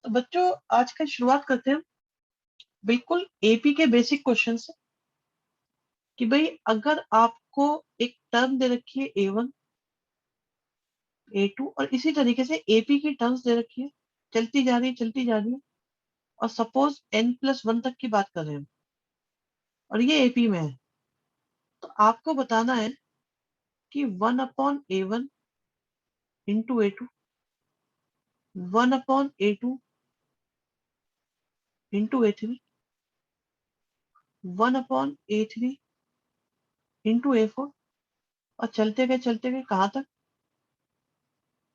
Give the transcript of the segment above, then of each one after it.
तो बच्चों आज का शुरुआत करते हैं बिल्कुल एपी के बेसिक क्वेश्चन से कि भाई अगर आपको एक टर्म दे रखी है A1 A2 और इसी तरीके से एपी की टर्म्स दे रखी है, चलती जा रही है और सपोज n+1 तक की बात कर रहे हैं और ये एपी में है, तो आपको बताना है कि 1/A1 into A2, 1/A2 into A3, 1/A3 into A4 और चलते गए कहाँ तक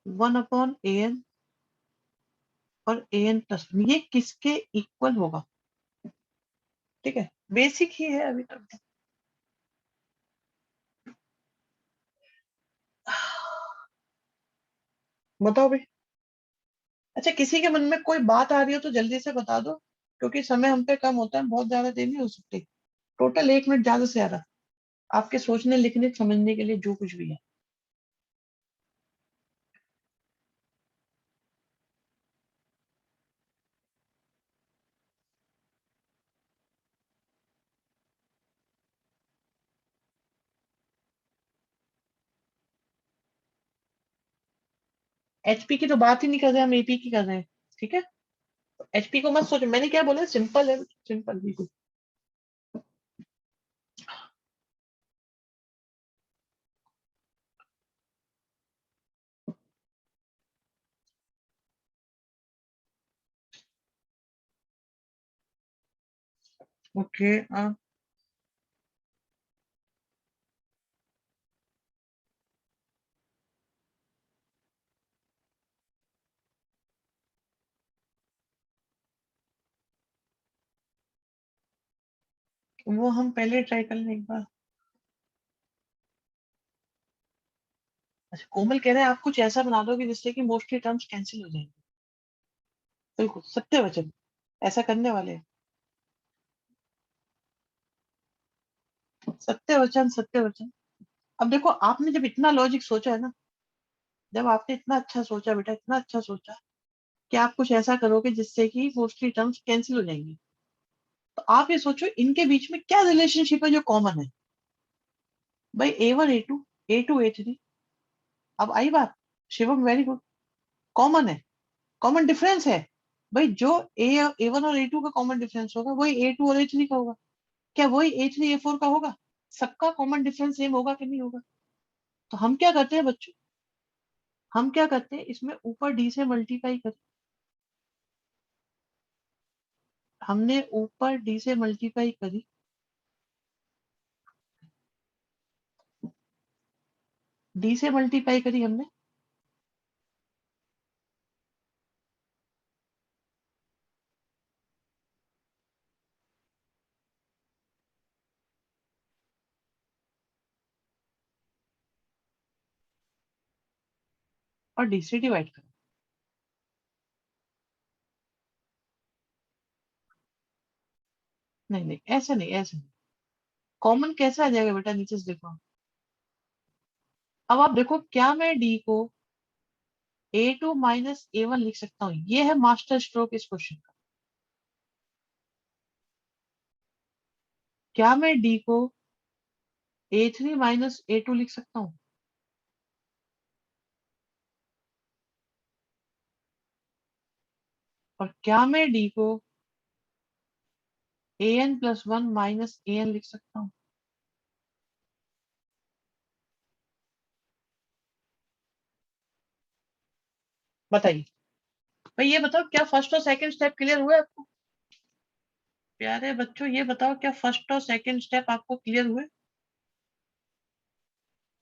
1/AN और AN+1, ये किसके इक्वल होगा। ठीक है, बेसिक ही है अभी तक। बताओ भाई। अच्छा, किसी के मन में कोई बात आ रही हो तो जल्दी से बता दो, क्योंकि समय हम पे कम होता है, बहुत ज्यादा देर नहीं हो सकती। टोटल 1 मिनट ज्यादा से ज्यादा आपके सोचने लिखने समझने के लिए, जो कुछ भी है। एचपी की तो बात ही नहीं कर रहे, हम एपी की कर रहे हैं। ठीक है, एचपी को मत सोचो, मैंने क्या बोला, सिंपल है, सिंपल बिल्कुल। ओके, वो हम पहले ट्राई कर लें एक बार। अच्छा, कोमल कह रहे हैं आप कुछ ऐसा बना दो कि जिससे कि मोस्टली टर्म्स कैंसिल हो जाएंगे। बिल्कुल सत्य वचन, ऐसा करने वाले हैं। सत्य वचन, सत्य वचन। अब देखो, आपने जब इतना लॉजिक सोचा है ना, जब आपने इतना अच्छा सोचा बेटा, इतना अच्छा सोचा कि आप कुछ ऐसा करोगे जिससे कि मोस्टली टर्म्स कैंसिल हो जाएंगी, तो आप ये सोचो इनके बीच में क्या रिलेशनशिप है जो कॉमन है। भाई A1 A2, A2 A3। अब आई बात, शिवम वेरी गुड, कॉमन है, कॉमन डिफरेंस है। भाई जो A1 और A2 का कॉमन डिफरेंस होगा वही A2 और A3 का होगा। क्या वही A3 A4 का होगा? सबका कॉमन डिफरेंस सेम होगा कि नहीं होगा? तो हम क्या करते हैं बच्चों, हम क्या करते हैं, इसमें ऊपर डी से मल्टीप्लाई कर, हमने ऊपर डी से मल्टीप्लाई करी, डी से मल्टीप्लाई करी हमने, और डी से डिवाइड करा। नहीं नहीं, ऐसा नहीं, ऐसा नहीं। कॉमन कैसे आ जाएगा बेटा, नीचे से देखो। अब आप देखो, क्या मैं डी को A2 - A1 लिख सकता हूँ? ये है मास्टर स्ट्रोक इस क्वेश्चन का। क्या मैं डी को A3 - A2 लिख सकता हूँ? और क्या मैं डी को AN+1 AN लिख सकता हूँ? बताइए भाई, ये बताओ क्या फर्स्ट और सेकंड स्टेप क्लियर हुए आपको? प्यारे बच्चों, ये बताओ क्या फर्स्ट और सेकंड स्टेप आपको क्लियर हुए?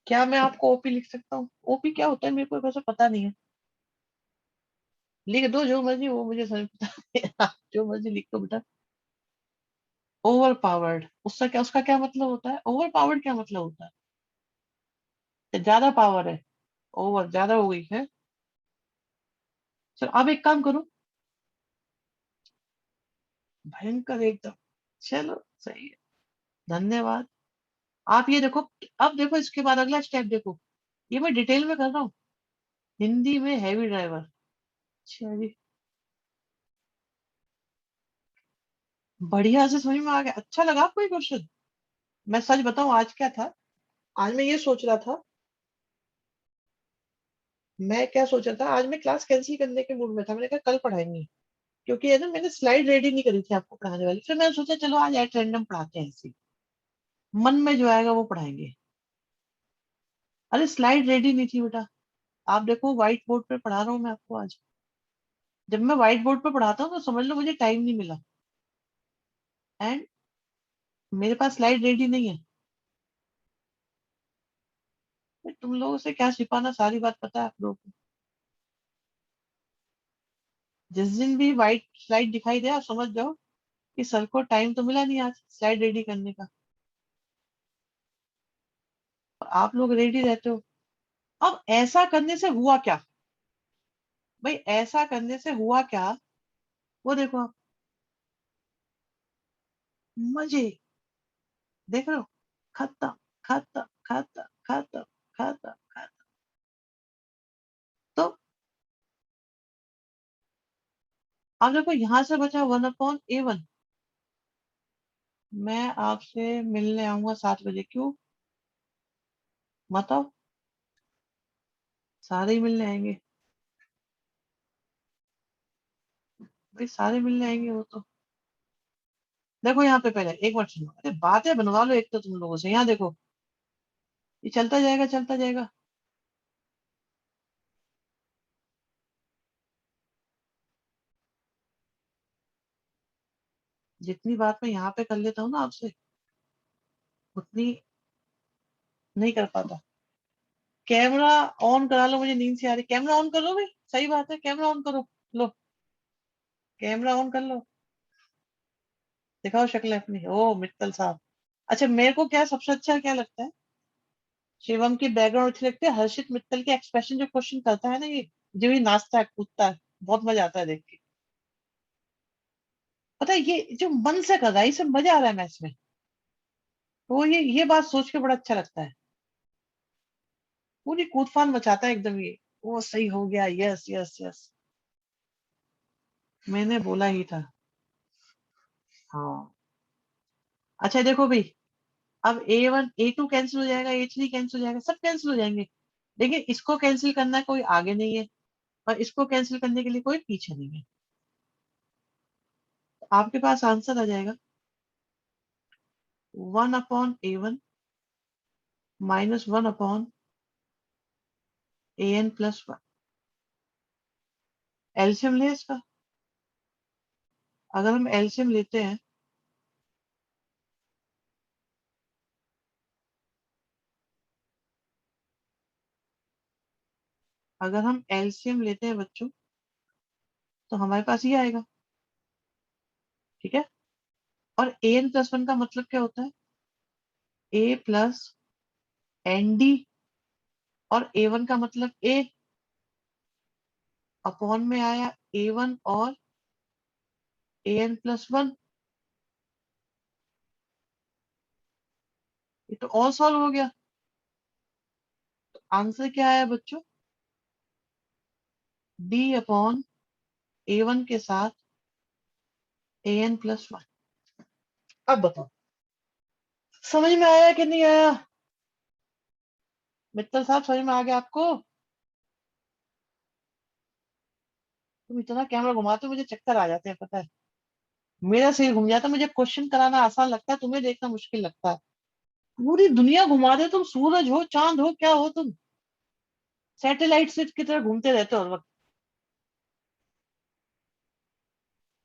क्या मैं आपको ओपी लिख सकता हूँ? ओपी क्या होता है मेरे को वैसे पता नहीं है, लिख दो जो मर्जी, वो मुझे समझ पता नहीं। आप जो मर्जी लिख दो बेटा। ओवर पावर्ड, उसका क्या, उसका क्या मतलब होता है? ओवर पावर्ड क्या मतलब होता है? कि ज्यादा पावर है, ओवर ज्यादा हो गई है। चलो अब एक काम करो, भयंकर एकदम। चलो सही है, धन्यवाद। आप ये देखो, अब देखो इसके बाद अगला स्टेप देखो, ये मैं डिटेल में कर रहा हूँ, हिंदी में हैवी ड्राइवर। अच्छा जी, बढ़िया से समझ में आ गया, अच्छा लगा आपको ये क्वेश्चन? मैं सच बताऊं आज क्या था, आज मैं ये सोच रहा था, मैं क्या सोच रहा था, आज मैं क्लास कैंसिल करने के मूड में था, मैंने कहा कल पढ़ाएंगे, क्योंकि है ना मैंने स्लाइड रेडी नहीं करी थी आपको पढ़ाने वाली, फिर मैंने सोचा चलो आज एट रैंडम पढ़ाते हैं ऐसे ही। मन में जो आएगा वो पढ़ाएंगे। अरे स्लाइड रेडी नहीं थी बेटा, आप देखो व्हाइट बोर्ड पे पढ़ा रहा हूँ मैं आपको आज। जब मैं व्हाइट बोर्ड पे पढ़ाता हूँ तो समझ लो मुझे टाइम नहीं मिला, एंड मेरे पास स्लाइड रेडी नहीं है। तुम लोगों से क्या छिपाना, सारी बात पता है आप लोगों को। जिस दिन भी व्हाइट स्लाइड दिखाई दे आप समझ जाओ कि सर को टाइम तो मिला नहीं आज स्लाइड रेडी करने का, और आप लोग रेडी रहते हो। अब ऐसा करने से हुआ क्या, भाई ऐसा करने से हुआ क्या, वो देखो आप, मजे, देख रहे हो, खत्म खत्म खत्म खत्म खत्म खत्म। तो अब देखो यहां से बचा 1/A1। मैं आपसे मिलने आऊंगा 7 बजे, क्यों बताओ? सारे ही मिलने आएंगे, भाई सारे मिलने आएंगे वो तो। देखो यहाँ पे पहले एक बार सुनो, अरे बातें बनवा लो एक तो तुम लोगों से, यहाँ देखो ये चलता जाएगा चलता जाएगा। जितनी बात मैं यहाँ पे कर लेता हूँ ना आपसे, उतनी नहीं कर पाता। कैमरा ऑन करा लो, मुझे नींद से आ रही, कैमरा ऑन कर लो भाई, सही बात है, कैमरा ऑन करो। लो कैमरा ऑन कर लो, दिखाओ शक्ल अपनी, ओ मित्तल साहब। अच्छा मेरे को क्या सबसे अच्छा क्या लगता है, शिवम की बैकग्राउंड अच्छी लगती है, हर्षित मित्तल के एक्सप्रेशन जो क्वेश्चन करता है ना, ये जो ये नाचता है कूदता है, बहुत मजा आता है देख के। पता है ये जो मन से कर रहा है, इसे मजा आ रहा है मैच में, तो ये बात सोच के बड़ा अच्छा लगता है। पूरी कूदफान मचाता है एकदम ये, वो सही हो गया, यस यस यस, मैंने बोला ही था। हाँ। अच्छा देखो भाई, अब A1 A2 कैंसिल हो जाएगा, A3 कैंसिल हो जाएगा, सब कैंसिल हो जाएंगे, लेकिन इसको कैंसिल करना कोई आगे नहीं है, और इसको कैंसिल करने के लिए कोई पीछे नहीं है। तो आपके पास आंसर आ जाएगा 1/A1 -1/AN+1। एल्सियम ले इसका, अगर हम एल्सियम लेते हैं, अगर हम एल्सियम लेते हैं बच्चों, तो हमारे पास ये आएगा, ठीक है। और AN+1 का मतलब क्या होता है, A+ND, और A1 का मतलब A, अपॉन में आया A1 और AN+1। ये तो ऑल सॉल्व हो गया। आंसर क्या आया बच्चों, D/A1 के साथ AN+1। अब बताओ समझ में आया कि नहीं आया, मित्तल साहब समझ में आ गया आपको? तुम इतना कैमरा घुमाते हो मुझे चक्कर आ जाते हैं, पता है, मेरा सिर घूम जाता है, मुझे क्वेश्चन कराना आसान लगता है, तुम्हें देखना मुश्किल लगता है। पूरी दुनिया घुमा दे, तुम सूरज हो चांद हो क्या हो तुम, सैटेलाइट से की तरह घूमते रहते हो हर वक्त,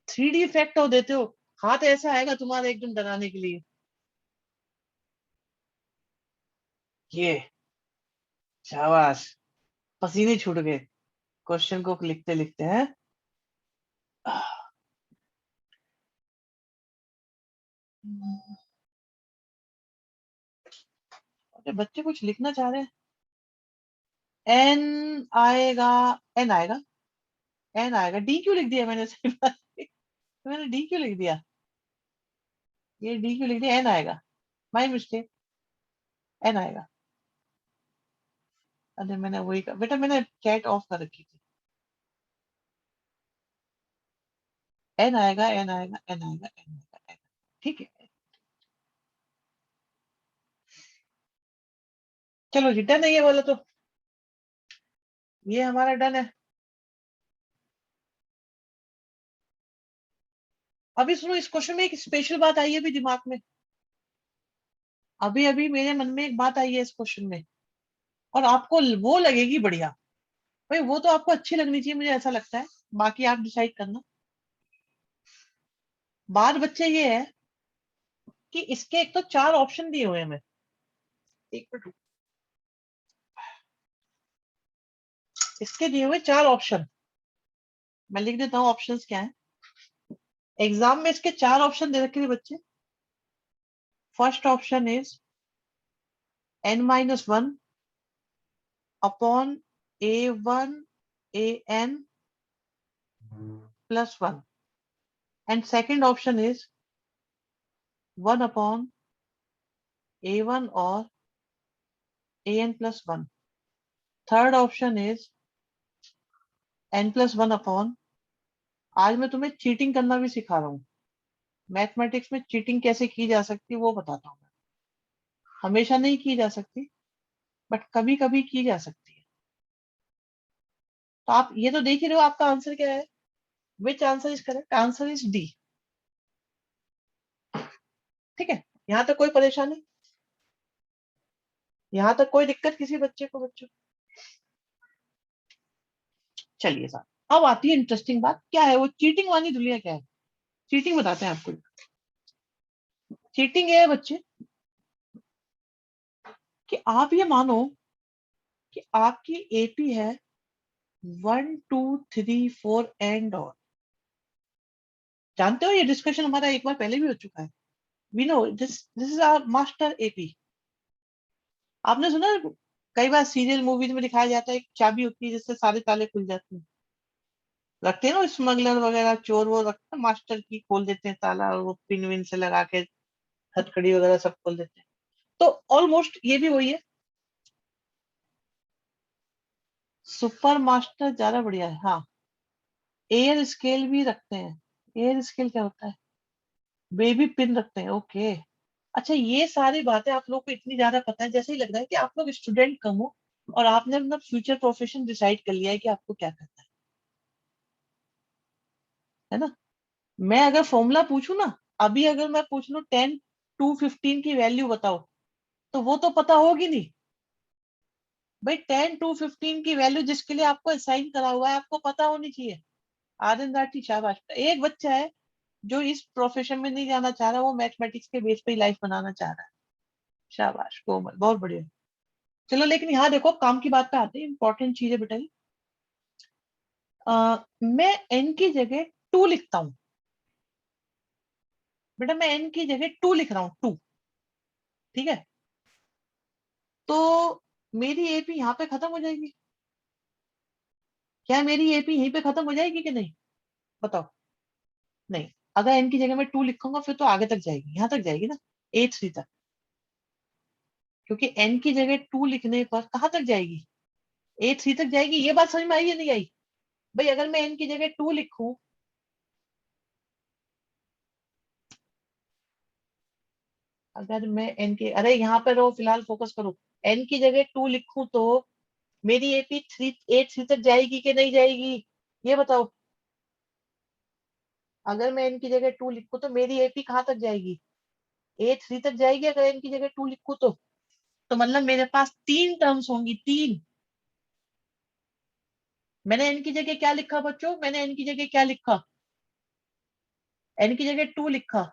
3D इफेक्ट हो देते हो। हाथ ऐसा आएगा तुम्हारे एकदम डराने के लिए, ये शाबाश, पसीने छूट गए क्वेश्चन को लिखते लिखते हैं। अरे बच्चे कुछ लिखना चाह रहे हैं, एन आएगा, एन आएगा, एन आएगा, डी क्यों लिख दिया मैंने, सही बात है। मैंने डी क्यों लिख दिया, ये डी क्यों लिख दिया, एन आएगा, माई मिस्टेक, एन आएगा। अरे मैंने वही कहा बेटा, मैंने चैट ऑफ कर रखी थी, एन आएगा एन आएगा एन आएगा एन आएगा एन। ठीक है, चलो जी डन है ये वाला तो, ये हमारा डन है। अभी सुनो, इस क्वेश्चन में एक स्पेशल बात आई है अभी दिमाग में, अभी अभी मेरे मन में एक बात आई है इस क्वेश्चन में, और आपको वो लगेगी बढ़िया। भाई वो तो आपको अच्छी लगनी चाहिए, मुझे ऐसा लगता है, बाकी आप डिसाइड करना। बात बच्चे ये है कि इसके एक तो चार ऑप्शन दिए हुए हैं हमें, एक मिनट रुको। इसके दिए हुए चार ऑप्शन, मैं लिख देता हूँ ऑप्शंस क्या है। एग्जाम में इसके चार ऑप्शन दे रखे हैं बच्चे। First option is n-1 upon a1 an+1, and second option is 1 upon a1 और an+1। Third option is n+1 upon, आज मैं तुम्हें चीटिंग करना भी सिखा रहा हूँ, मैथमेटिक्स में चीटिंग कैसे की जा सकती है वो बताता हूँ। हमेशा नहीं की जा सकती, बट कभी कभी की जा सकती है। तो आप ये तो देख ही रहे हो आपका आंसर क्या है। विच answer is correct? Answer is D. ठीक है, यहाँ तक कोई परेशानी, यहाँ तक कोई दिक्कत किसी बच्चे को? बच्चों चलिए साहब, अब आती है इंटरेस्टिंग बात, क्या है वो चीटिंग वाली दुनिया, क्या है चीटिंग, बताते हैं आपको। चीटिंग ये है बच्चे कि आप ये मानो कि आपकी एपी है 1 2 3 4 एंड और, जानते हो ये डिस्कशन हमारा एक बार पहले भी हो चुका है। We know this is our master AP. आपने सुना है, कई बार सीरियल मूवीज में दिखाया जाता है एक चाबी होती है जिससे सारे ताले खुल जाते हैं, रखते हैं ना स्मगलर वगैरह, चोर वो रखते हैं, मास्टर की खोल देते हैं ताला, और वो पिन विन से लगा के हथकड़ी वगैरह सब खोल देते हैं। तो ऑलमोस्ट ये भी वही है। सुपर मास्टर ज्यादा बढ़िया है, हाँ। एयर स्केल भी रखते हैं। एयर स्केल क्या होता है? बेबी पिन रखते हैं, ओके। अच्छा, ये सारी बातें आप लोग को इतनी ज्यादा पता है, जैसे ही लग रहा है कि आप लोग स्टूडेंट कम हो और आपने अपना फ्यूचर प्रोफेशन डिसाइड कर लिया है कि आपको क्या करना है ना। मैं अगर फॉर्मूला पूछूं ना, अभी अगर मैं पूछ लूं 10 2 15 की वैल्यू बताओ, तो वो तो पता होगी नहीं। भाई 10 2 15 की वैल्यू जिसके लिए आपको असाइन करा हुआ है आपको पता होनी चाहिए। आनंद आठी, शाबाश। एक बच्चा है जो इस प्रोफेशन में नहीं जाना चाह रहा, वो मैथमेटिक्स के बेस पे ही लाइफ बनाना चाह रहा है। शाबाश कोमल, बहुत बढ़िया। चलो लेकिन यहाँ देखो, काम की बात पे आते हैं, इंपॉर्टेंट चीज है बेटा ये। मैं एन की जगह 2 लिखता हूँ। बेटा मैं एन की जगह 2 लिख रहा हूँ, 2। ठीक है, तो मेरी एपी यहाँ पे खत्म हो जाएगी। क्या मेरी एपी यहीं पे खत्म हो जाएगी कि नहीं? बताओ। नहीं, अगर एन की जगह मैं 2 लिखूंगा फिर तो आगे तक जाएगी, यहाँ तक जाएगी ना, A3 तक। क्योंकि एन की जगह 2 लिखने पर कहाँ तक जाएगी? A3 तक जाएगी। ये बात समझ में आई या नहीं आई? भाई अगर मैं एन की जगह 2 लिखूं, अगर मैं एन की, अरे यहाँ पे रहो, फिलहाल फोकस करो। एन की जगह 2 लिखूं तो मेरी एपी 3 A3 तक जाएगी कि नहीं जाएगी? ये बताओ। अगर मैं एन की जगह 2 लिखूं तो मेरी एपी कहाँ तक जाएगी? A3 तक जाएगी अगर एन की जगह 2 लिखूं तो मतलब मेरे पास 3 टर्म्स होंगी, 3। मैंने एन की जगह क्या लिखा बच्चों? मैंने एन की जगह क्या लिखा? एन की जगह 2 लिखा।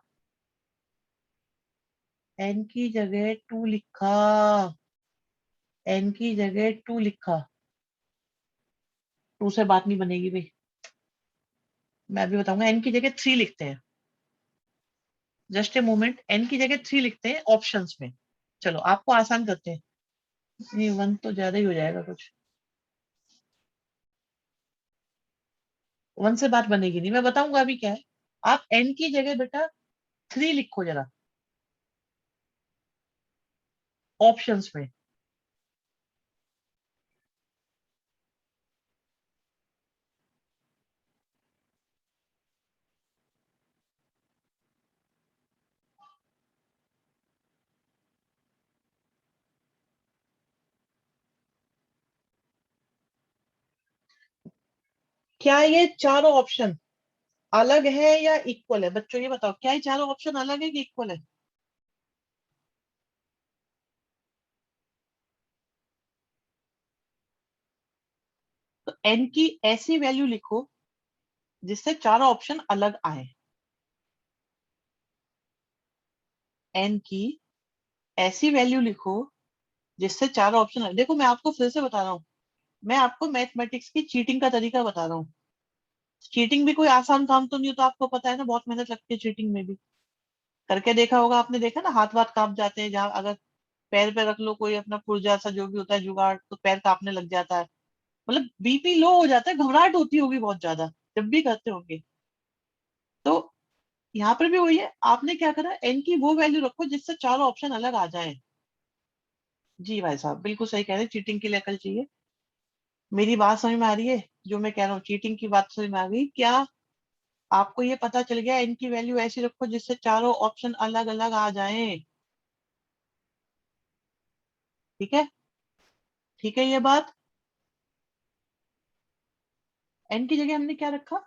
एन की जगह 2 लिखा। एन की जगह 2 लिखा। 2 से बात नहीं बनेगी भाई, मैं अभी बताऊंगा। एन की जगह 3 लिखते हैं, जस्ट ए मोमेंट। एन की जगह 3 लिखते हैं ऑप्शंस में। चलो आपको आसान करते हैं, ये 1 तो ज्यादा ही हो जाएगा कुछ। 1 से बात बनेगी नहीं, मैं बताऊंगा अभी क्या है। आप एन की जगह बेटा 3 लिखो जरा ऑप्शंस में। क्या ये चारों ऑप्शन अलग है या इक्वल है? बच्चों ये बताओ, क्या ये चारों ऑप्शन अलग है कि इक्वल है? तो एन की ऐसी वैल्यू लिखो जिससे चारों ऑप्शन अलग आए। एन की ऐसी वैल्यू लिखो जिससे चारों ऑप्शन अलग। देखो मैं आपको फिर से बता रहा हूँ, मैं आपको मैथमेटिक्स की चीटिंग का तरीका बता रहा हूँ। चीटिंग भी कोई आसान काम तो नहीं होता, आपको पता है ना, बहुत मेहनत लगती है चीटिंग में भी। करके देखा होगा आपने, देखा ना, हाथ वाथ कांप जाते हैं, जहां अगर पैर पे रख लो कोई अपना पुर्जा सा जो भी होता है जुगाड़, तो पैर कांपने लग जाता है। मतलब बीपी लो हो जाता है, घबराहट होती होगी बहुत ज्यादा जब भी करते होंगे। तो यहाँ पर भी वही है, आपने क्या करा, एन की वो वैल्यू रखो जिससे चारों ऑप्शन अलग आ जाए। जी भाई साहब बिल्कुल सही कह रहे हैं, चीटिंग के लिए अकल चाहिए। मेरी बात समझ में आ रही है? जो मैं कह रहा हूँ चीटिंग की बात समझ में आ गई क्या? आपको ये पता चल गया, एन की वैल्यू ऐसी रखो जिससे चारों ऑप्शन अलग अलग आ जाएं। ठीक है? ठीक है ये बात। एन की जगह हमने क्या रखा?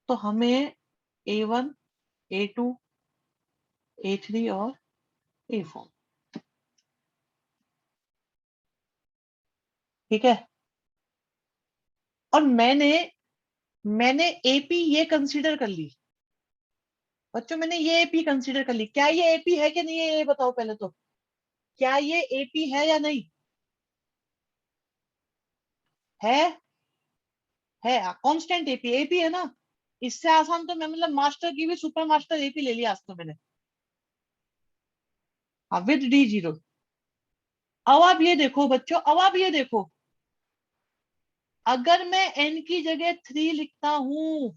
तो हमें A1, A2, A3 और A4। ठीक है? और मैंने मैंने एपी ये कंसीडर कर ली। बच्चों मैंने ये एपी कंसीडर कर ली, क्या ये एपी है कि नहीं है, ये बताओ पहले तो। क्या ये एपी है या नहीं? है। है कांस्टेंट एपी, एपी है ना। इससे आसान तो मैं, मतलब मास्टर की भी सुपर मास्टर एपी ले लिया आज तो मैंने। हाँ, विद D0। अब आप ये देखो बच्चों, अब आप ये देखो, अगर मैं एन की जगह 3 लिखता हूं,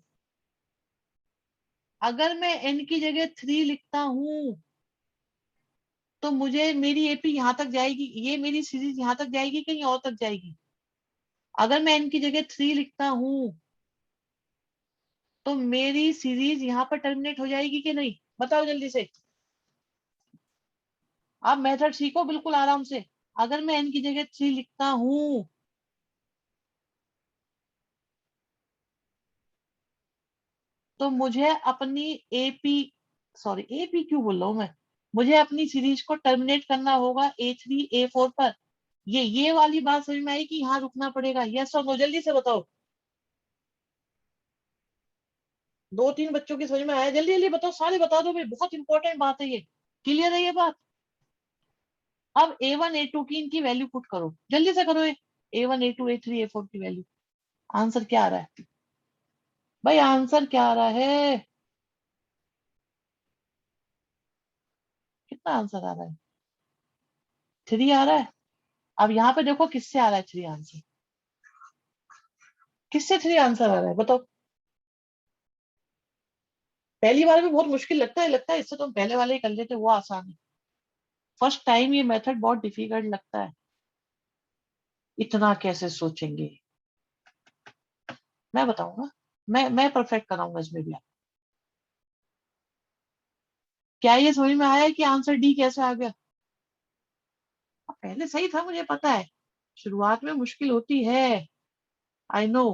अगर मैं एन की जगह 3 लिखता हूं, तो मुझे मेरी एपी यहां तक जाएगी, ये मेरी सीरीज यहां तक जाएगी, कहीं और तक जाएगी? अगर मैं एन की जगह 3 लिखता हूं, तो मेरी सीरीज यहां पर टर्मिनेट हो जाएगी कि नहीं? बताओ जल्दी से। आप मेथड सीखो बिल्कुल आराम से। अगर मैं एन की जगह 3 लिखता हूं, तो मुझे अपनी एपी, सॉरी एपी क्यों बोल रहा हूं मैं, मुझे अपनी सीरीज को टर्मिनेट करना होगा A3 A4 पर। ये वाली बात समझ में आई कि यहाँ रुकना पड़ेगा? यस और नो, जल्दी से बताओ। दो तीन बच्चों की समझ में आया? जल्दी जल्दी बताओ, सारे बता दो भाई, बहुत इंपॉर्टेंट बात है ये। क्लियर है ये बात? अब A1 A2 की इनकी वैल्यू पुट करो, जल्दी से करो ये। A1 A2 A3 A4 की वैल्यू। आंसर क्या आ रहा है भाई? आंसर क्या आ रहा है? कितना आंसर आ रहा है? 3 आ रहा है। अब यहाँ पे देखो किससे आ रहा है 3 आंसर, किससे 3 आंसर आ रहा है बताओ। पहली बार में बहुत मुश्किल लगता है, लगता है इससे तुम पहले वाले ही कर लेते, वो आसान है। फर्स्ट टाइम ये मेथड बहुत डिफिकल्ट लगता है। इतना कैसे सोचेंगे? मैं बताऊंगा, मैं परफेक्ट कराऊंगा इसमें भी। क्या ये समझ में आया कि आंसर डी कैसे आ गया? पहले सही था, मुझे पता है, शुरुआत में मुश्किल होती है, आई नो।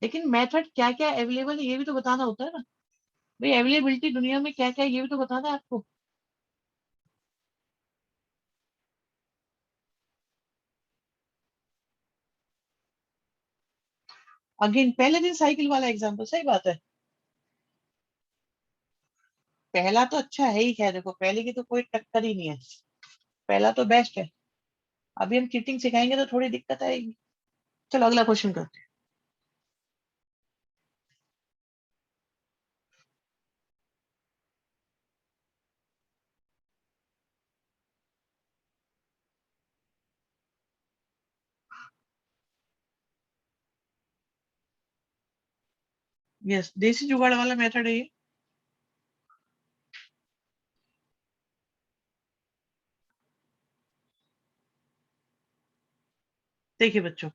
लेकिन मेथड क्या क्या अवेलेबल है ये भी तो बताना होता है ना भाई, अवेलेबिलिटी दुनिया में क्या क्या है ये भी तो बताना है आपको। अगेन पहले दिन साइकिल वाला एग्जाम्पल, सही बात है। पहला तो अच्छा है ही, खैर देखो पहले की तो कोई टक्कर ही नहीं है, पहला तो बेस्ट है। अभी हम चीटिंग सिखाएंगे तो थोड़ी दिक्कत आएगी। चलो अगला क्वेश्चन करते हैं। यस, देसी जुगाड़ वाला मेथड है ये। देखिए बच्चों,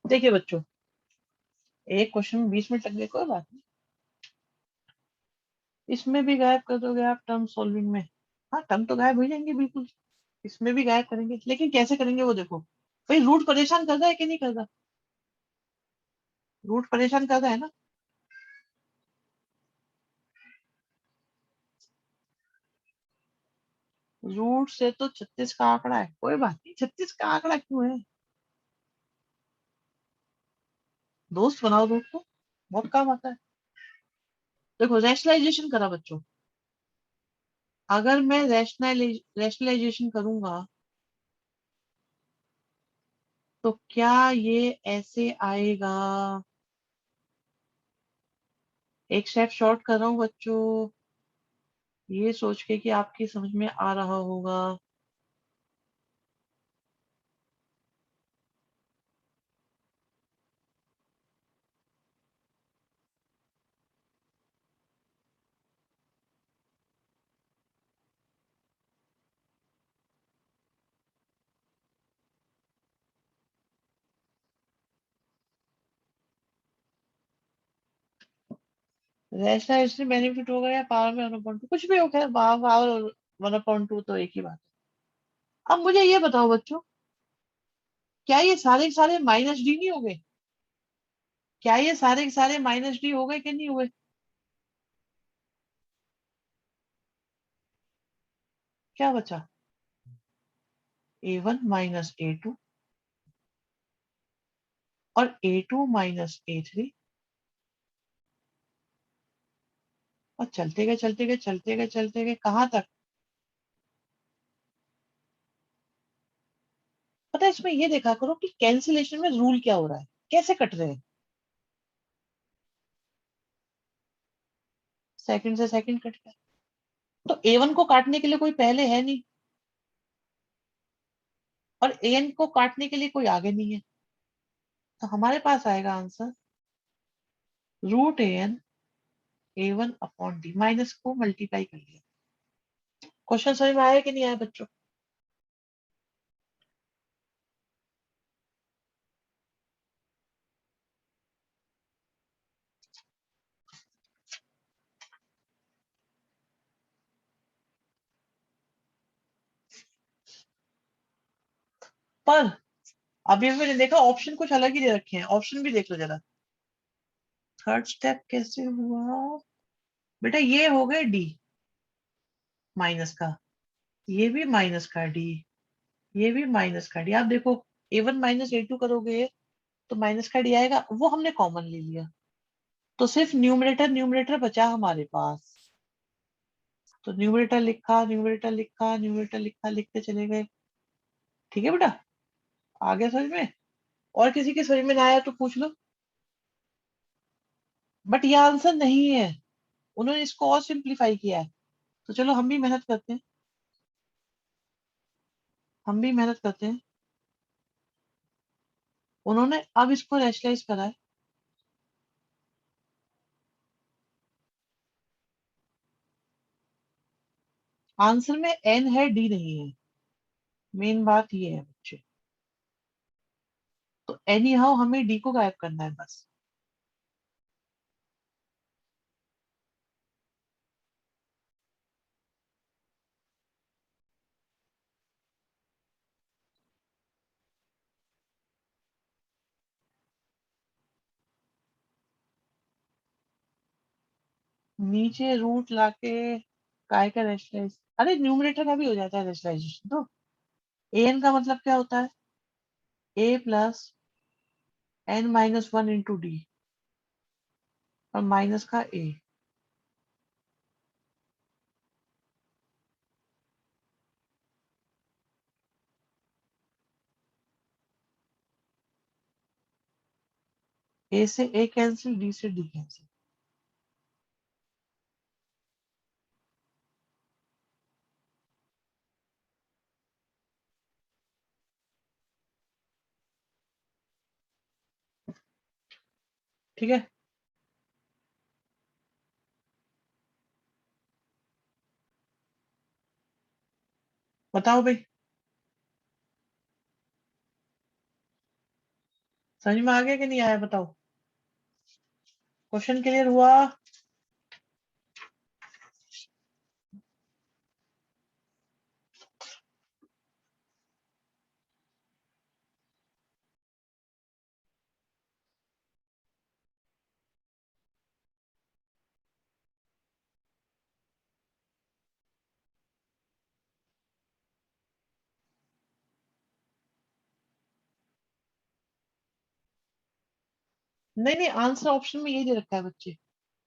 देखिए बच्चों, एक क्वेश्चन में 20 मिनट लग गए, कोई बात नहीं। इसमें भी गायब कर दोगे आप टर्म सॉल्विंग में? हाँ, टर्म तो गायब हो जाएंगे बिल्कुल। इसमें भी गायब करेंगे, लेकिन कैसे करेंगे वो देखो। भाई रूट परेशान कर रहा है कि नहीं कर रहा? रूट परेशान कर रहा है ना। रूट से तो 36 का आंकड़ा है, कोई बात नहीं। 36 का आंकड़ा क्यों है? दोस्त बनाओ रूट को, बहुत काम आता है। देखो रैशनलाइजेशन करा बच्चों, अगर मैं रैशनलाइजेशन करूंगा तो क्या ये ऐसे आएगा? एक स्टेप शॉर्ट कर रहा हूँ बच्चों, ये सोच के कि आपकी समझ में आ रहा होगा। रैशनलाइजेशन बेनिफिट होगा या पावर में 1/2, कुछ भी हो, खैर पावर और 1/2 तो एक ही बात है। अब मुझे ये बताओ बच्चों, क्या ये सारे के सारे माइनस डी नहीं हो गए? क्या ये सारे के सारे माइनस डी हो गए कि नहीं हुए? क्या बचा? A1 - A2 और A2 - A3। और चलते गए चलते गए चलते गए चलते गए कहाँ तक? पता है, इसमें ये देखा करो कि कैंसिलेशन में रूल क्या हो रहा है, कैसे कट रहे हैं। सेकंड से सेकंड कट गया, तो A1 को काटने के लिए कोई पहले है नहीं, और AN को काटने के लिए कोई आगे नहीं है। तो हमारे पास आएगा आंसर √AN A1/D, माइनस को मल्टीप्लाई कर लिया। क्वेश्चन समझ में आया कि नहीं आया बच्चों? पर अभी मैंने देखा ऑप्शन कुछ अलग ही दे रखे हैं, ऑप्शन भी देख लो जरा। थर्ड स्टेप कैसे हुआ? बेटा ये हो गए डी माइनस का, ये भी माइनस का डी, ये भी माइनस का डी। आप देखो A1 - A2 करोगे तो माइनस का डी आएगा, वो हमने कॉमन ले लिया। तो सिर्फ न्यूमरेटर न्यूमरेटर बचा हमारे पास। तो न्यूमरेटर लिखा, न्यूमरेटर लिखा, न्यूमरेटर लिखा, लिखते चले गए। ठीक है बेटा, आ गया समझ में? और किसी के समझ में ना आया तो पूछ लो। बट ये आंसर नहीं है, उन्होंने इसको और सिंप्लीफाई किया है। तो चलो हम भी मेहनत करते हैं, हम भी मेहनत करते हैं। उन्होंने अब इसको रैशनलाइज करा है। आंसर में एन है, डी नहीं है। मेन बात ये है बच्चे। तो एनी हाउ हमें डी को गायब करना है बस। नीचे रूट लाके काय का रैशनलाइज, अरे न्यूमरेटर का भी हो जाता है रैशनलाइजेशन। तो एन का मतलब क्या होता है? A+N - 1 × D और माइनस का ए। ए से ए कैंसिल, डी से डी कैंसिल। ठीक है, बताओ भाई। समझ में आ गया कि नहीं आया बताओ? क्वेश्चन क्लियर हुआ? नहीं नहीं, आंसर ऑप्शन में यही दे रखा है बच्चे,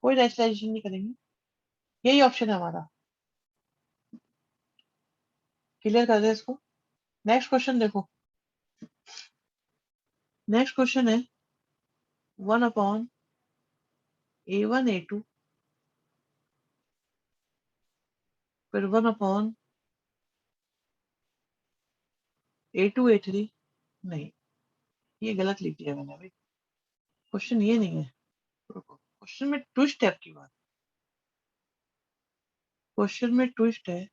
कोई रैशनलाइजेशन नहीं करेंगे, यही ऑप्शन है हमारा। क्लियर कर दे इसको। नेक्स्ट क्वेश्चन देखो, नेक्स्ट क्वेश्चन है 1/A1 A2 फिर 1/A2 A3। नहीं, ये गलत लिख दिया मैंने भाई, क्वेश्चन ये नहीं है। क्वेश्चन में ट्विस्ट है आपकी बात, क्वेश्चन में ट्विस्ट है।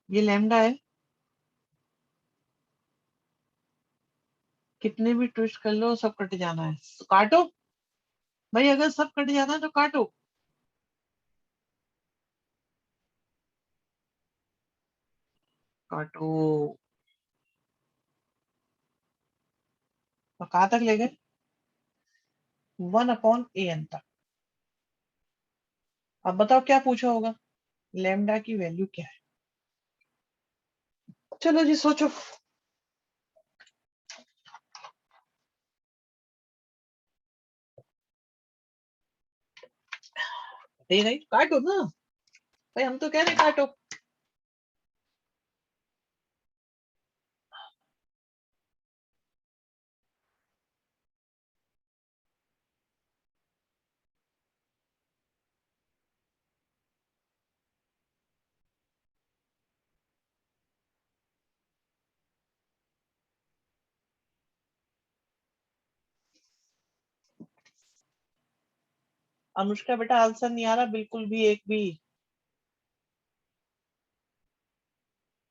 ये लैम्डा है, कितने भी ट्विस्ट कर लो सब कट जाना है, तो काटो भाई, अगर सब कट जाना है तो काटो। काटो। तो कहाँ तक ले गए? 1/an तक। अब बताओ क्या पूछा होगा, लैम्डा की वैल्यू क्या है? चलो जी सोचो। नहीं नहीं, काटो ना भाई, हम तो कह रहे काटो। अनुष्का बेटा आंसर नहीं आ रहा बिल्कुल भी, एक भी।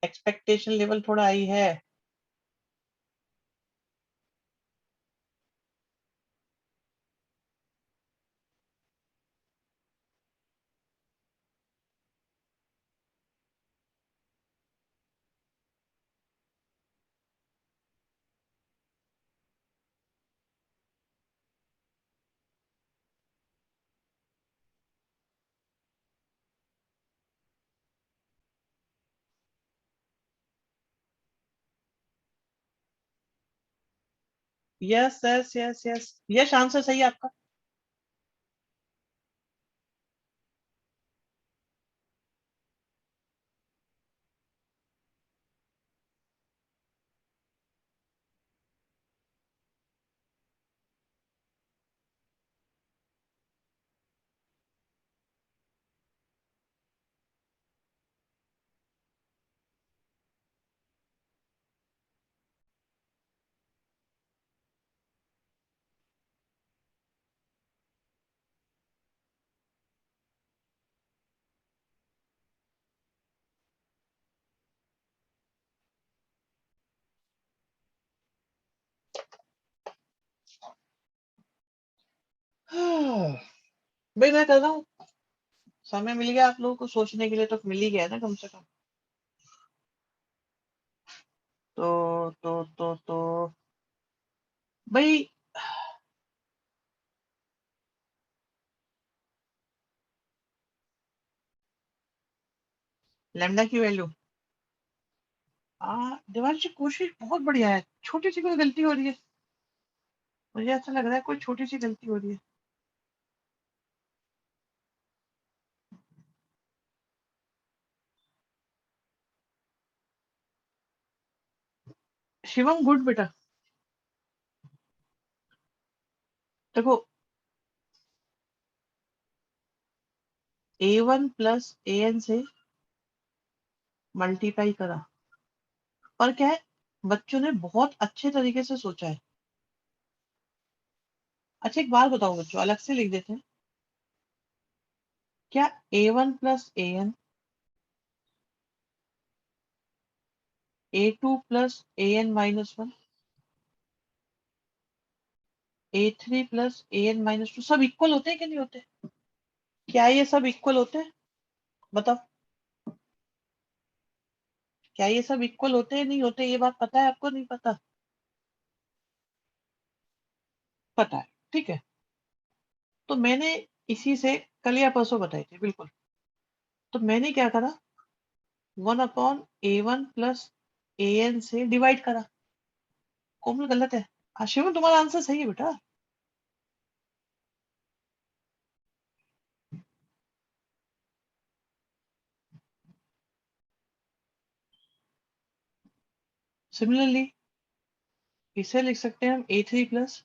एक्सपेक्टेशन लेवल थोड़ा हाई है। Yes yes yes yes yes, answer सही है आपका। भाई मैं कर रहा हूँ, समय मिल गया आप लोगों को सोचने के लिए तो मिल ही गया ना कम से कम। तो भाई, लैम्डा की वैल्यू, देवांशी कोशिश बहुत बढ़िया है, छोटी सी कोई गलती हो रही है, मुझे ऐसा लग रहा है कोई छोटी सी गलती हो रही है। शिवम गुड बेटा। देखो A1 प्लस AN से मल्टीप्लाई करा, पर क्या है, बच्चों ने बहुत अच्छे तरीके से सोचा है। अच्छा एक बात बताओ बच्चों, अलग से लिख देते हैं, क्या A1 plus AN, A2 plus AN minus 1, A3 plus AN minus 2 सब इक्वल होते हैं कि नहीं होते? क्या ये सब इक्वल होते हैं? बताओ, क्या ये सब इक्वल होते हैं नहीं होते? ये बात पता है आपको, नहीं पता? पता है, ठीक है। तो मैंने इसी से कल या परसों बताई थी, बिल्कुल। तो मैंने क्या करा, 1/A1 प्लस AN से डिवाइड करा। कोमल गलत है? शिवम तुम्हारा आंसर सही है बेटा। सिमिलरली इसे लिख सकते हैं हम A3 प्लस,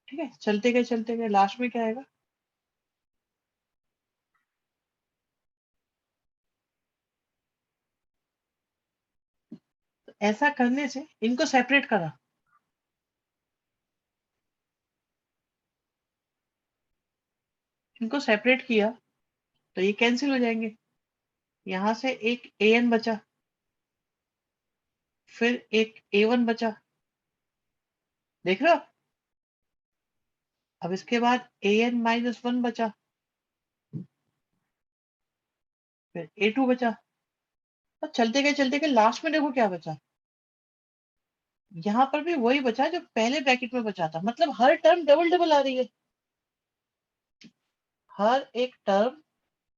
ठीक है, चलते गए लास्ट में क्या आएगा, तो ऐसा करने से इनको सेपरेट करा, इनको सेपरेट किया तो ये कैंसिल हो जाएंगे। यहां से एक AN बचा, फिर एक A1 बचा, देख रहे हो? अब इसके बाद AN माइनस 1 बचा, फिर A2 बचा। तो चलते गए लास्ट में देखो क्या बचा, यहाँ पर भी वही बचा जो पहले ब्रैकेट में बचा था, मतलब हर टर्म डबल डबल आ रही है, हर एक टर्म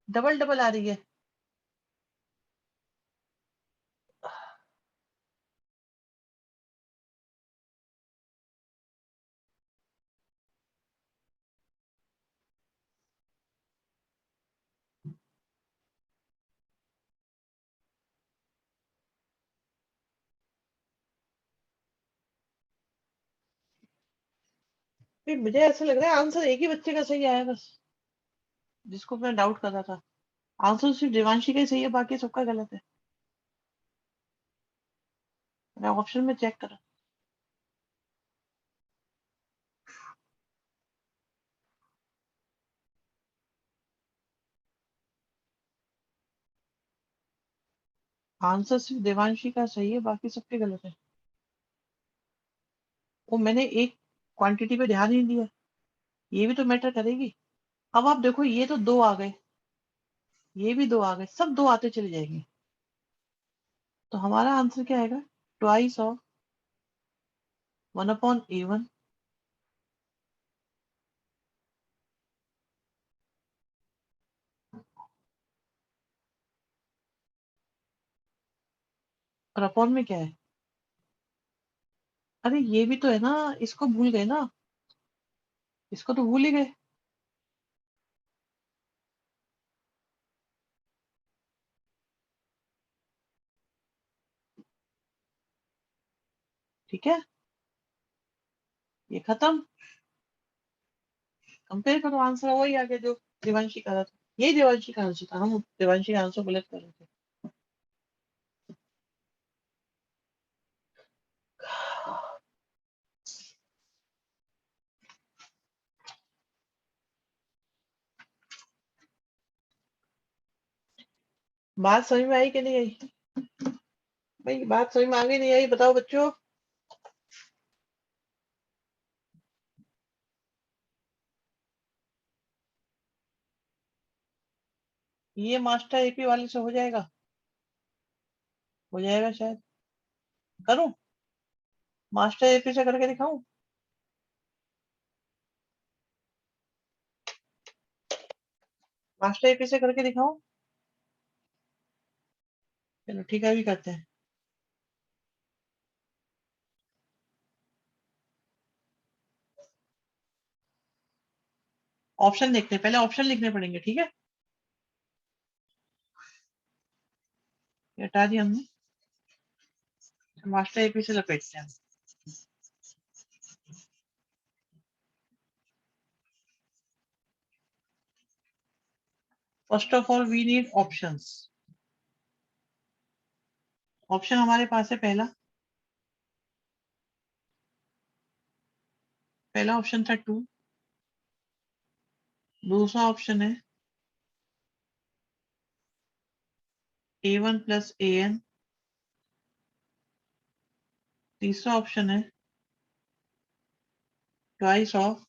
डबल डबल आ रही है। फिर मुझे ऐसा लग रहा है आंसर एक ही बच्चे का सही आया बस, जिसको मैं डाउट कर रहा था। आंसर सिर्फ देवांशी का ही सही है, बाकी सबका गलत है। मैं ऑप्शन में चेक करा, आंसर सिर्फ देवांशी का सही है, बाकी सबके गलत है। वो मैंने एक क्वांटिटी पे ध्यान ही नहीं दिया, ये भी तो मैटर करेगी। अब आप देखो, ये तो दो आ गए, ये भी दो आ गए, सब दो आते चले जाएंगे, तो हमारा आंसर क्या आएगा, ट्वाइस ऑफ 1/A1 और अपॉन में क्या है, अरे ये भी तो है ना, इसको भूल गए ना, इसको तो भूल ही गए। ठीक है, ये खत्म, कंपेयर करो, आंसर वही आ गया जो देवांशी का था। यही देवांशी का आंसर था, हम देवांशी का आंसर गलत कर रहे थे। बात समझ में आई कि नहीं आई? भाई बात समझ में आ गई नहीं आई, बताओ बच्चों। ये मास्टर एपी वाले से हो जाएगा, हो जाएगा शायद। करूं, मास्टर एपी से करके दिखाऊं? मास्टर एपी से करके दिखाऊं? चलो ठीक है, अभी करते हैं। ऑप्शन देखते हैं, पहले ऑप्शन लिखने पड़ेंगे, ठीक है? ये हटा दिया हमने, मास्टर एपी से लपेटते हैं। First of all we need options. Option हमारे पास है पहला ऑप्शन था 2, दूसरा ऑप्शन है A1 प्लस AN, तीसरा ऑप्शन है ट्वाइस ऑफ,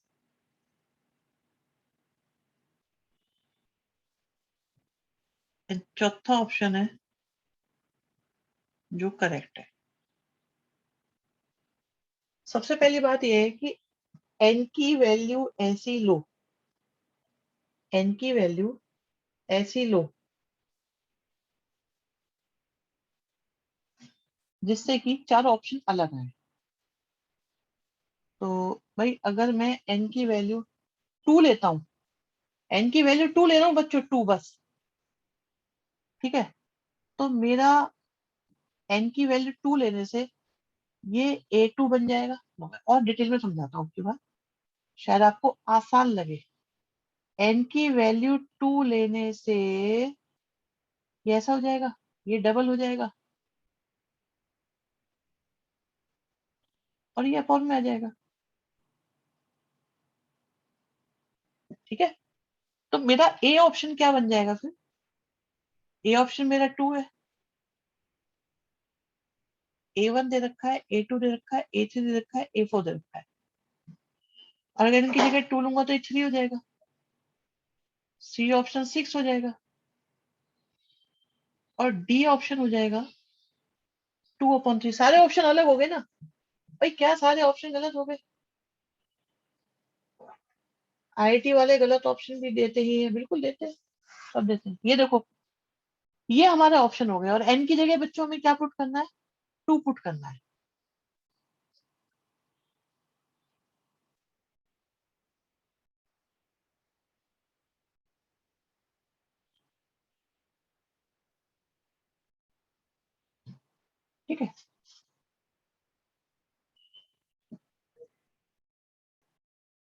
चौथा ऑप्शन है जो करेक्ट है। सबसे पहली बात यह है कि n की वैल्यू ऐसी लो, n की वैल्यू ऐसी लो जिससे कि चारों ऑप्शन अलग आए। तो भाई अगर मैं n की वैल्यू 2 लेता हूं, n की वैल्यू 2 ले रहा हूं बच्चों, 2 बस, ठीक है, तो मेरा n की वैल्यू 2 लेने से ये A2 बन जाएगा। मैं और डिटेल में समझाता हूँ आपकी बात, शायद आपको आसान लगे। n की वैल्यू 2 लेने से ये ऐसा हो जाएगा, ये डबल हो जाएगा और ये अपॉन में आ जाएगा, ठीक है। तो मेरा ए ऑप्शन क्या बन जाएगा फिर? ए ऑप्शन मेरा 2 है, A1 दे रखा है, A2 दे रखा है, A3 दे रखा है, A4 दे रखा है। और अगर इनकी जगह 2 लूंगा तो ये 3 हो जाएगा, सी ऑप्शन 6 हो जाएगा और डी ऑप्शन हो जाएगा 2/3। सारे ऑप्शन अलग हो गए ना भाई, क्या सारे ऑप्शन गलत हो गए? आईआईटी वाले गलत ऑप्शन भी देते ही है, बिल्कुल देते हैं, सब देते हैं। ये देखो, ये हमारा ऑप्शन हो गया और एन की जगह बच्चों में क्या पुट करना है? 2 पुट करना है। ठीक है,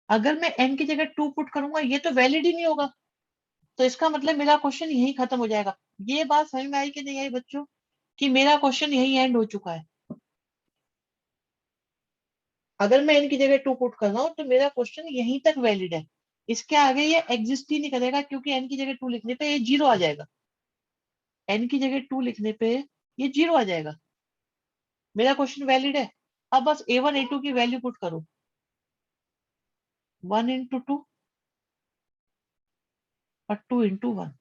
अगर मैं एन की जगह 2 पुट करूंगा ये तो वैलिड ही नहीं होगा, तो इसका मतलब मेरा क्वेश्चन यही खत्म हो जाएगा। ये बात समझ में आई कि नहीं आई बच्चों, कि मेरा क्वेश्चन यही एंड हो चुका है? अगर मैं इनकी जगह 2 पुट कर रहा हूँ तो मेरा क्वेश्चन यहीं तक वैलिड है, इसके आगे ये एग्जिस्ट ही नहीं करेगा, क्योंकि एन की जगह 2 लिखने पे ये 0 आ जाएगा। एन की जगह 2 लिखने पे ये 0 आ जाएगा, मेरा क्वेश्चन वैलिड है। अब बस A1 A2 की वैल्यू पुट करो, 1 × 2 और 2 × 1,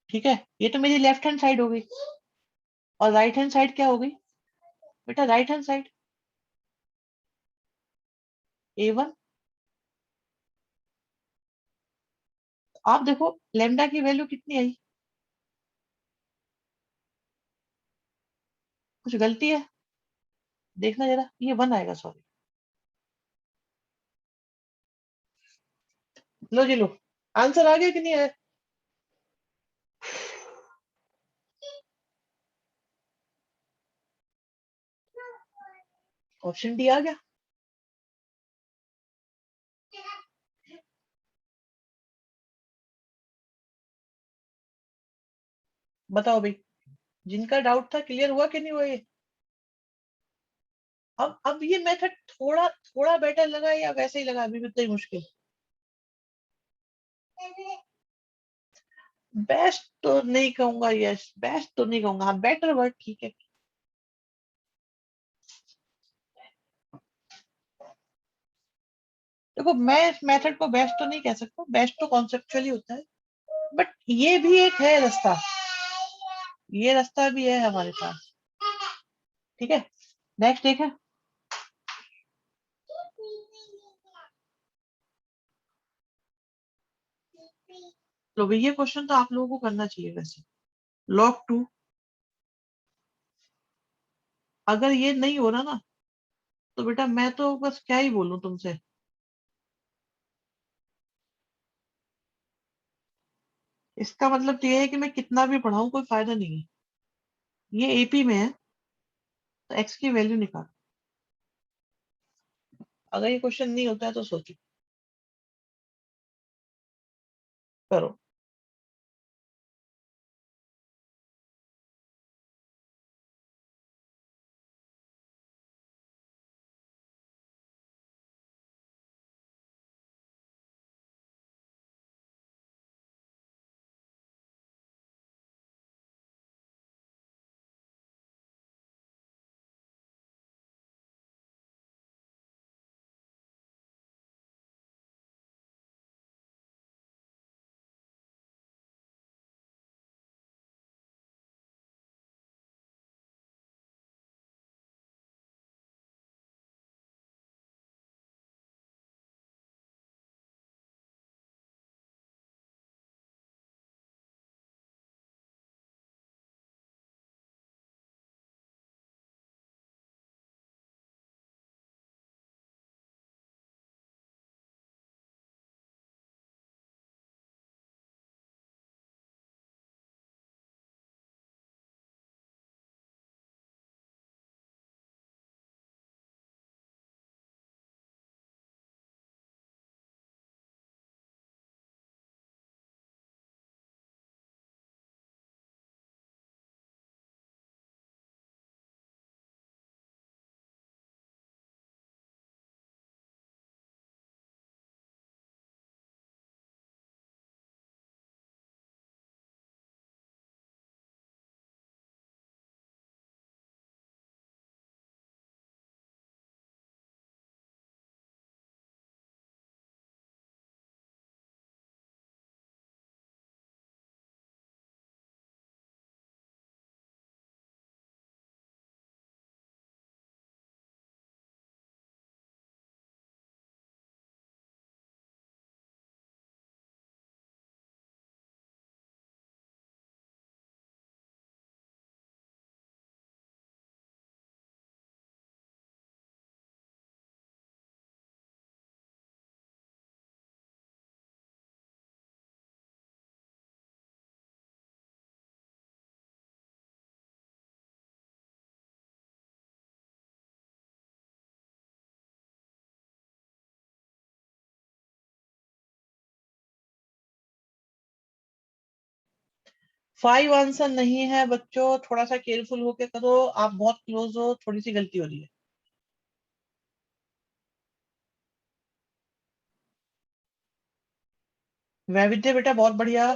ठीक है। ये तो मेरी लेफ्ट हैंड साइड हो गई और राइट हैंड साइड क्या हो गई बेटा? Right hand side A1। आप देखो लेमडा की वैल्यू कितनी आई, कुछ गलती है? देखना जरा, ये 1 आएगा, सॉरी। लो जी लो, आंसर आ गया कि नहीं आया? ऑप्शन डी आ गया। बताओ भाई, जिनका डाउट था क्लियर हुआ कि नहीं हुआ ये? अब ये मेथड थोड़ा थोड़ा बेटर लगा या वैसे ही लगा, अभी भी उतना ही मुश्किल? बेस्ट तो नहीं कहूंगा, यस बेस्ट तो नहीं कहूंगा, हाँ बेटर वर्ड ठीक है। देखो मैं इस मेथड को बेस्ट तो नहीं कह सकता, बेस्ट तो कॉन्सेप्चुअली होता है, बट ये भी एक है रास्ता, ये रास्ता भी है हमारे पास, ठीक है। नेक्स्ट देखें। तो भाई ये क्वेश्चन तो आप लोगों को करना चाहिए वैसे। log 2, अगर ये नहीं हो रहा ना तो बेटा मैं तो बस क्या ही बोलूं तुमसे। इसका मतलब तो ये है कि मैं कितना भी पढ़ाऊं कोई फायदा नहीं है। ये एपी में है, तो एक्स की वैल्यू निकाल। अगर ये क्वेश्चन नहीं होता है तो सोचो, करो। फाइव आंसर नहीं है बच्चों, थोड़ा सा केयरफुल होके करो, आप बहुत क्लोज हो, थोड़ी सी गलती हो रही है। वैविध्य बेटा बहुत बढ़िया।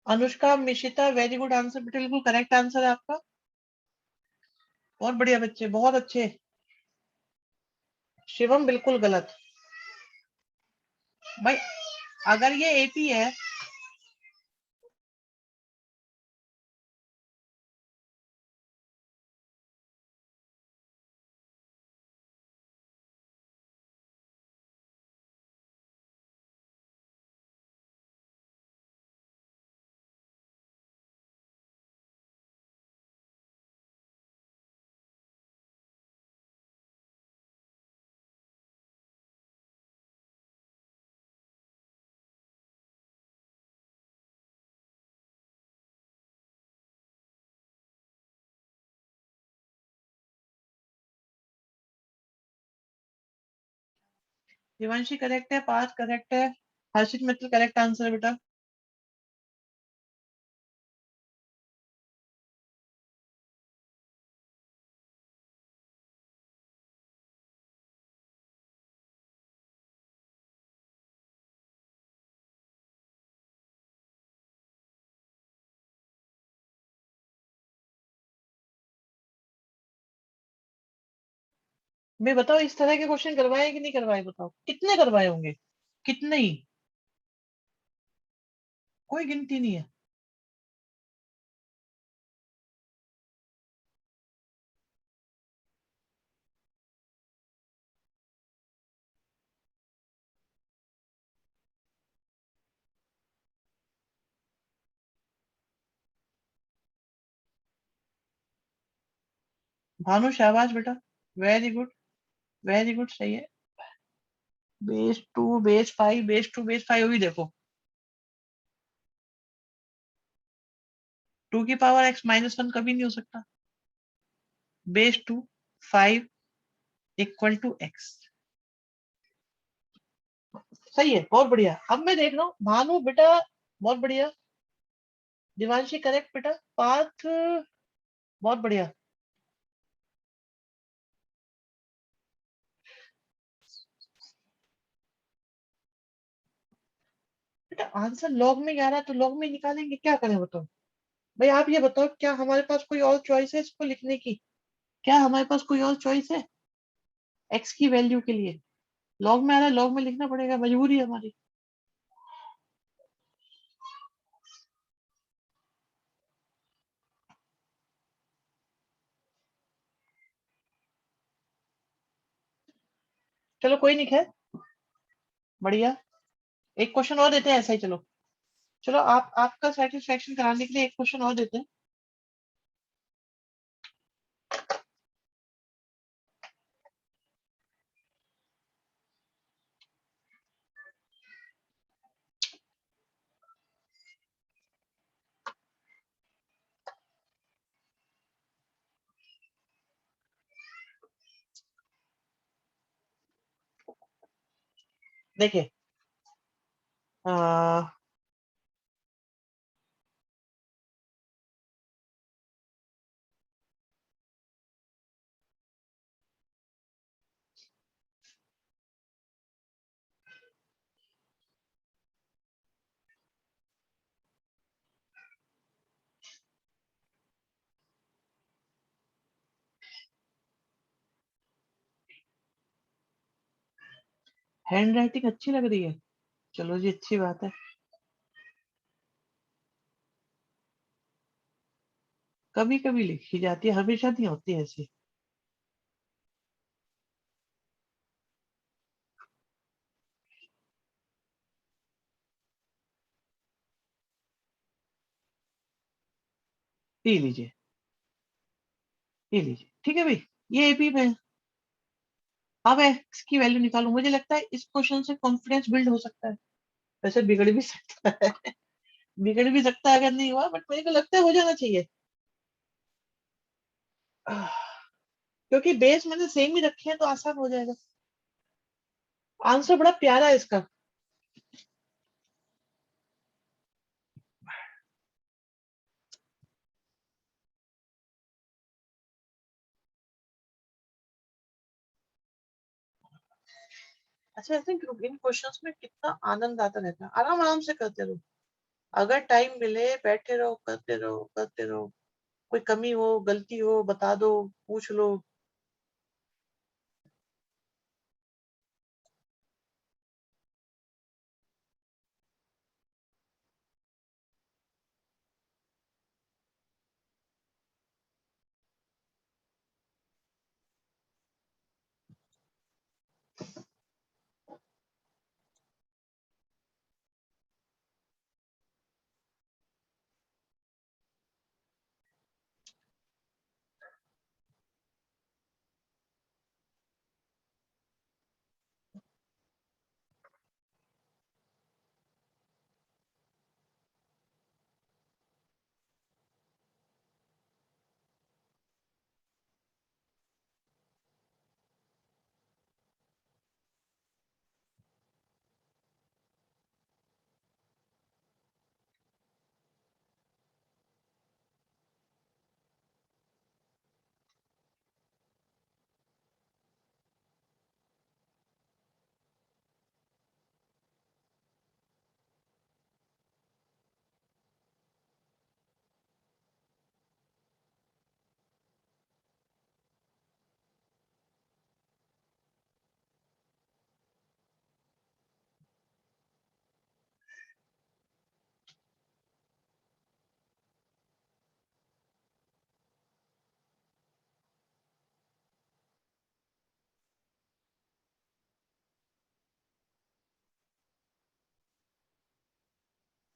Anushka Mishita, very good answer, बिल्कुल करेक्ट आंसर है आपका। बहुत बढ़िया बच्चे, बहुत अच्छे। शिवम बिल्कुल गलत। भाई अगर ये एपी है शिवांशी करेक्ट है, पार्थ करेक्ट है, हर्षित मित्तल करेक्ट आंसर है बेटा। मैं बताओ इस तरह के क्वेश्चन करवाए कि नहीं करवाए, बताओ कितने करवाए होंगे, कितने ही, कोई गिनती नहीं है। भानु शाबाश बेटा, वेरी गुड, वेरी गुड, सही है। Base two base five, base two base five भी देखो, टू की पावर एक्स माइनस वन कभी नहीं हो सकता। Base two five equal to X, सही है, बहुत बढ़िया। अब मैं देख रहा हूँ भानु बेटा, बहुत बढ़िया, दिवांशी करेक्ट बेटा, पार्थ बहुत बढ़िया। बेटा आंसर लॉग में आ रहा है तो लॉग में निकालेंगे, क्या करें बताओ। भाई आप ये बताओ, क्या हमारे पास कोई और चॉइस है इसको लिखने की, क्या हमारे पास कोई और चॉइस है एक्स की वैल्यू के लिए। लॉग में आ रहा है, लॉग में लिखना पड़ेगा, मजबूरी है हमारी। चलो कोई नहीं, खैर बढ़िया। एक क्वेश्चन और देते हैं ऐसा ही, चलो चलो आप आपका सेटिस्फेक्शन कराने के लिए एक क्वेश्चन और देते हैं। देखिए हैंड राइटिंग अच्छी लग रही है, चलो जी अच्छी बात है। कभी कभी लिखी जाती है, हमेशा नहीं होती ऐसी। पी लीजिए, पी लीजिए, ठीक है भाई। ये भी मैं, अब एक्स की वैल्यू निकालू, मुझे लगता है इस क्वेश्चन से कॉन्फिडेंस बिल्ड हो सकता है। वैसे बिगड़ भी सकता है, बिगड़ भी सकता है अगर नहीं हुआ, बट मेरे को लगता है हो जाना चाहिए। क्योंकि बेस मैंने सेम ही रखे हैं तो आसान हो जाएगा। आंसर बड़ा प्यारा है इसका। अच्छा ऐसे इन क्वेश्चंस में कितना आनंद आता रहता है, आराम आराम से करते रहो, अगर टाइम मिले बैठे रहो, करते रहो करते रहो। कोई कमी हो गलती हो बता दो, पूछ लो।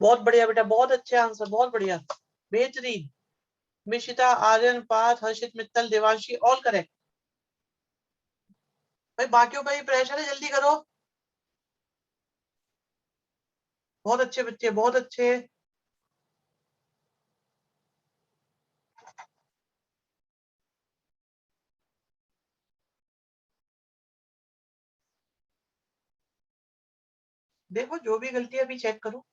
बहुत बढ़िया बेटा, बहुत अच्छे आंसर, बहुत बढ़िया, बेहतरीन। मिशिता, आर्यन, पार्थ, हर्षित मित्तल, देवांशी, ऑल करेक्ट। भाई बाकियों का ही प्रेशर है, जल्दी करो। बहुत अच्छे बच्चे, बहुत अच्छे। देखो जो भी गलती है अभी चेक करो।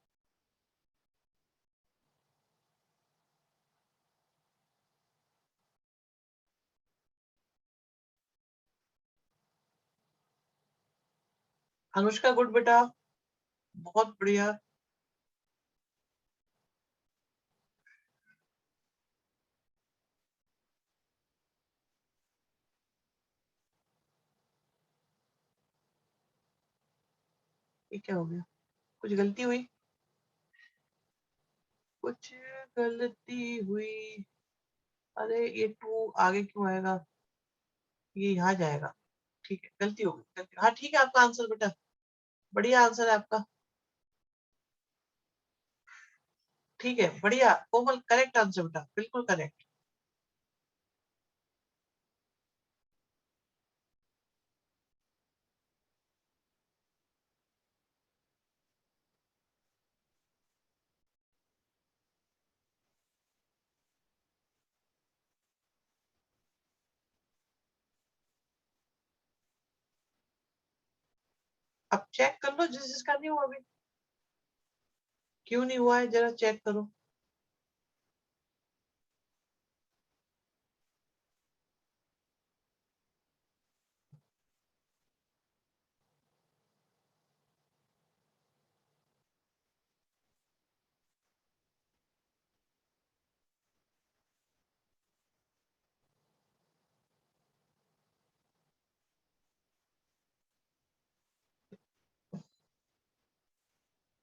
अनुष्का गुड बेटा, बहुत बढ़िया। ये क्या हो गया, कुछ गलती हुई? कुछ गलती हुई? अरे ये टू आगे क्यों आएगा, ये यहाँ जाएगा। ठीक है, गलती हो गई, गलती। हाँ ठीक है, आपका आंसर बेटा, बढ़िया आंसर है आपका। ठीक है, बढ़िया कोमल, करेक्ट आंसर बेटा, बिल्कुल करेक्ट। अब चेक कर लो जिस जिसका नहीं हुआ अभी। क्यों नहीं हुआ है, जरा चेक करो।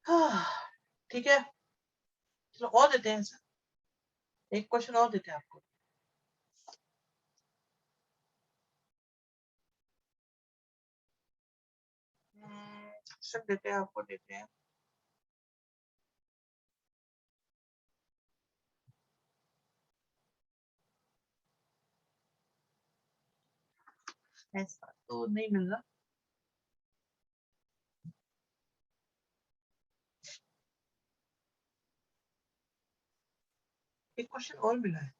हाँ, ठीक है, चलो और देते हैं सर, एक क्वेश्चन और देते हैं आपको। सब देते हैं आपको, देते हैं। ऐसा तो नहीं मिल रहा। एक क्वेश्चन और मिला है।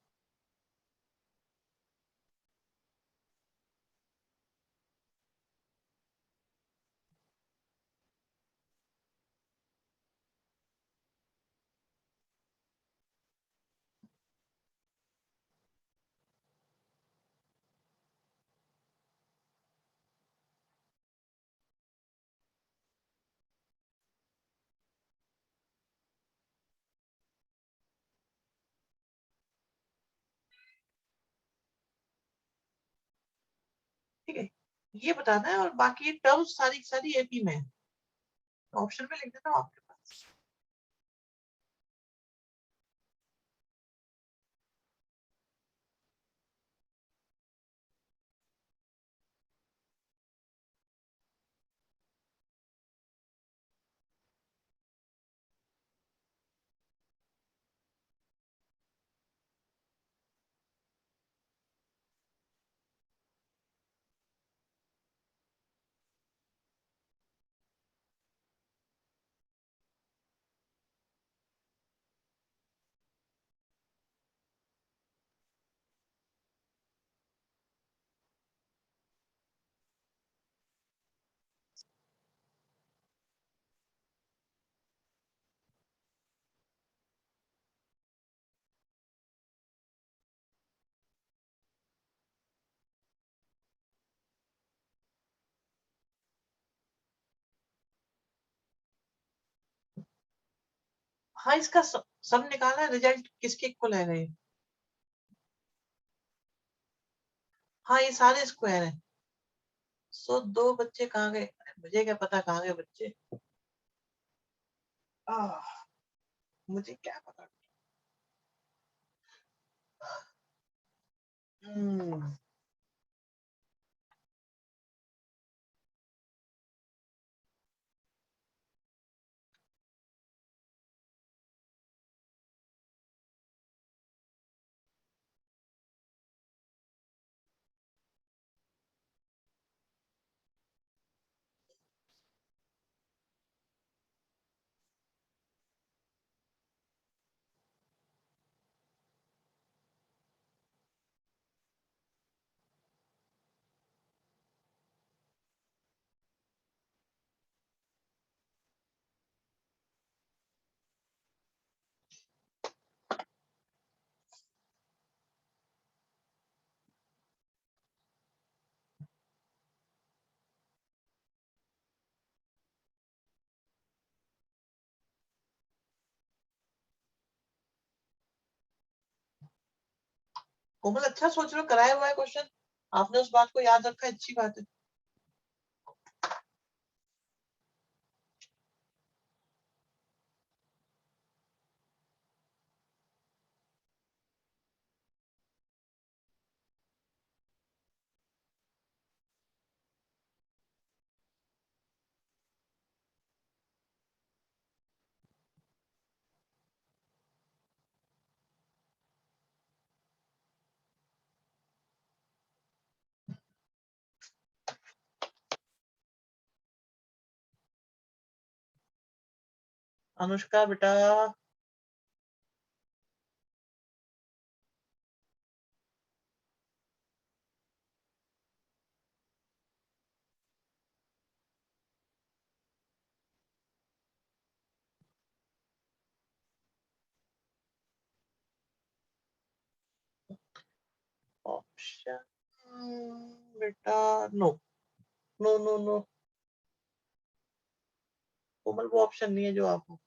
ठीक है, ये बताना है, और बाकी टर्म्स सारी की सारी एपी में है। ऑप्शन में लिख देता हूँ आपके पास। हाँ, इसका सब निकालना है, रिजल्ट किसके इक्वल है ये? हाँ, ये सारे स्क्वायर है। सो दो बच्चे कहाँ गए, मुझे क्या पता कहाँ गए बच्चे। आह, मुझे क्या पता। हम्म कोमल अच्छा सोच रहे हो, कराया हुआ है क्वेश्चन, आपने उस बात को याद रखा है, अच्छी बात है। अनुष्का बेटा, ऑप्शन बेटा, नो नो नो नो, कोमल वो ऑप्शन नहीं है जो आप हो।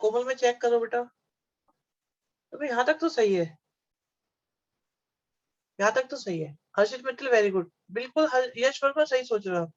कोमल में चेक करो बेटा, तो यहाँ तक तो सही है, यहाँ तक तो सही है। हर्षित मित्तल वेरी गुड, बिल्कुल यश वर्मा सही सोच रहे हो।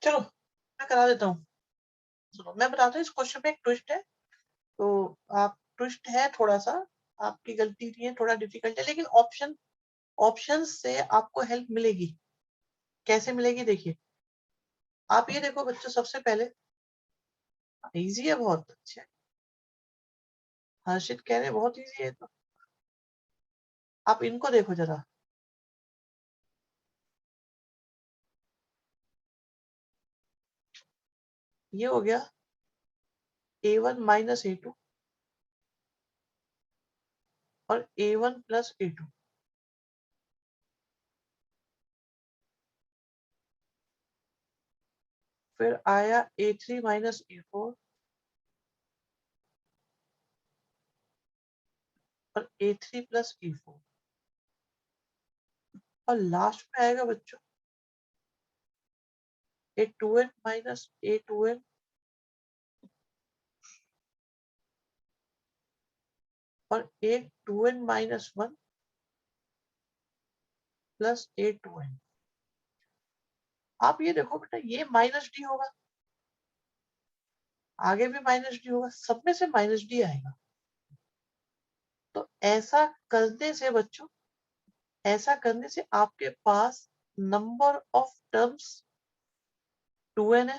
चलो मैं करा देता हूँ। सुनो मैं बताता हूँ, इस क्वेश्चन में एक ट्विस्ट है, तो आप, ट्विस्ट है थोड़ा सा, आपकी गलती नहीं है, थोड़ा डिफिकल्ट है, लेकिन ऑप्शन, ऑप्शन से आपको हेल्प मिलेगी। कैसे मिलेगी देखिए, आप ये देखो बच्चों, सबसे पहले इजी है, बहुत अच्छा। हर्षित कह रहे बहुत इजी है, तो आप इनको देखो जरा, ये हो गया A1 माइनस A2 और A1 प्लस A2। फिर आया A3 माइनस A4 और A3 प्लस A4 और लास्ट में आएगा बच्चों A2n माइनस A2n और A2n माइनस 1 प्लस A2n। आप ये देखो बेटा, ये माइनस डी होगा, आगे भी माइनस डी होगा, सब में से माइनस डी आएगा। तो ऐसा करने से बच्चों, ऐसा करने से आपके पास नंबर ऑफ टर्म्स 2n है,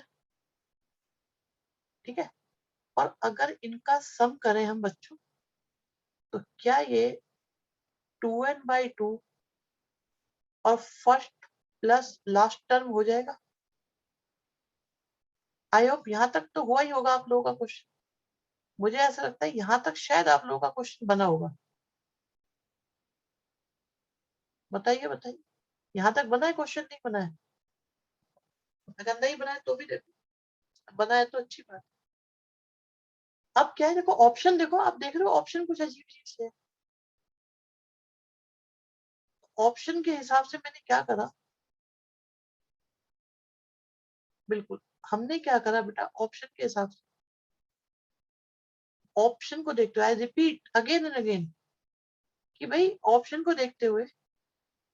ठीक है। और अगर इनका सम करें हम बच्चों, तो क्या ये 2n/2 और फर्स्ट प्लस लास्ट टर्म हो जाएगा? आई होप यहां तक तो हुआ ही होगा आप लोगों का क्वेश्चन। मुझे ऐसा लगता है यहां तक शायद आप लोगों का क्वेश्चन बना होगा। बताइए बताइए, यहां तक बना है क्वेश्चन, नहीं बना है? अगर नहीं बना है तो भी देखो, बना है तो अच्छी बात। अब क्या है, देखो ऑप्शन, देखो आप देख रहे हो ऑप्शन कुछ अजीब अजीब से है। ऑप्शन के हिसाब से मैंने क्या करा, बिल्कुल हमने क्या करा बेटा, ऑप्शन के हिसाब से, ऑप्शन को देखते हुए, I repeat again and again, कि भाई ऑप्शन को देखते हुए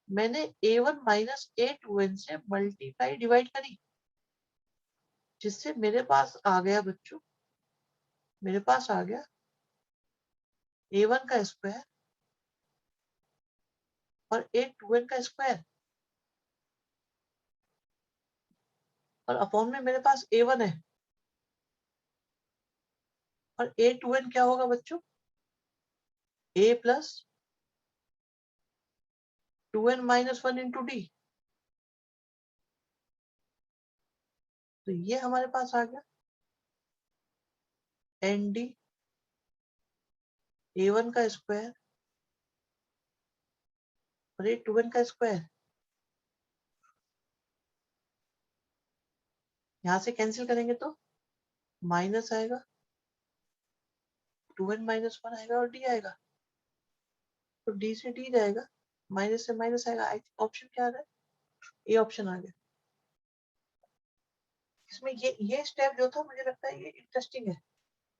मैंने A1 माइनस A2n से मल्टीप्लाई डिवाइड करी, जिससे मेरे पास आ गया बच्चों, मेरे पास आ गया A1 का स्क्वायर और A2n का स्क्वायर, और अपॉन में मेरे पास A1 है, और A2n क्या होगा बच्चों, A plus 2n minus 1 into D. तो ये हमारे पास आ गया एन डी A1 का स्क्वायर और A2n का स्क्वायर। यहां से कैंसिल करेंगे तो माइनस आएगा, 2n माइनस 1 आएगा और डी आएगा, तो डी से डी जाएगा, माइनस से माइनस आएगा। ऑप्शन क्या आ रहा है, ये ऑप्शन आ गया। इसमें ये स्टेप जो था, मुझे लगता है ये इंटरेस्टिंग है,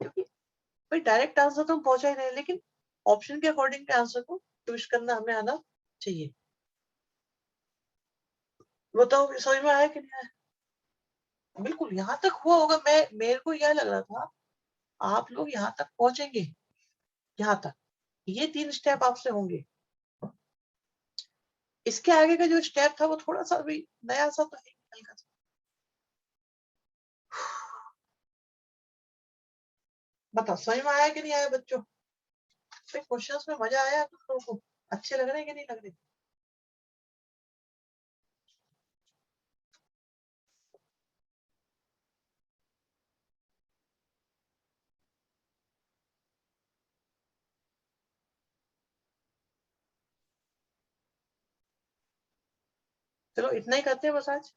क्योंकि भाई डायरेक्ट आंसर तो हम पहुंचा ही नहीं, लेकिन ऑप्शन के अकॉर्डिंग के आंसर को ट्विस्ट करना हमें आना चाहिए। बताओ समझ में आया कि नहीं आया? बिल्कुल यहाँ तक हुआ होगा, मैं मेरे को यह लग रहा था आप लोग यहाँ तक पहुंचेंगे, यहाँ तक ये 3 स्टेप आपसे होंगे। इसके आगे का जो स्टेप था वो थोड़ा सा भी नया सा तो है, हल्का सा। बताओ समझ में आया कि नहीं आया बच्चों? क्वेश्चंस में मजा आया तुम लोगों को? अच्छे लग रहे हैं कि नहीं लग रहे? चलो इतना ही करते हैं बस आज।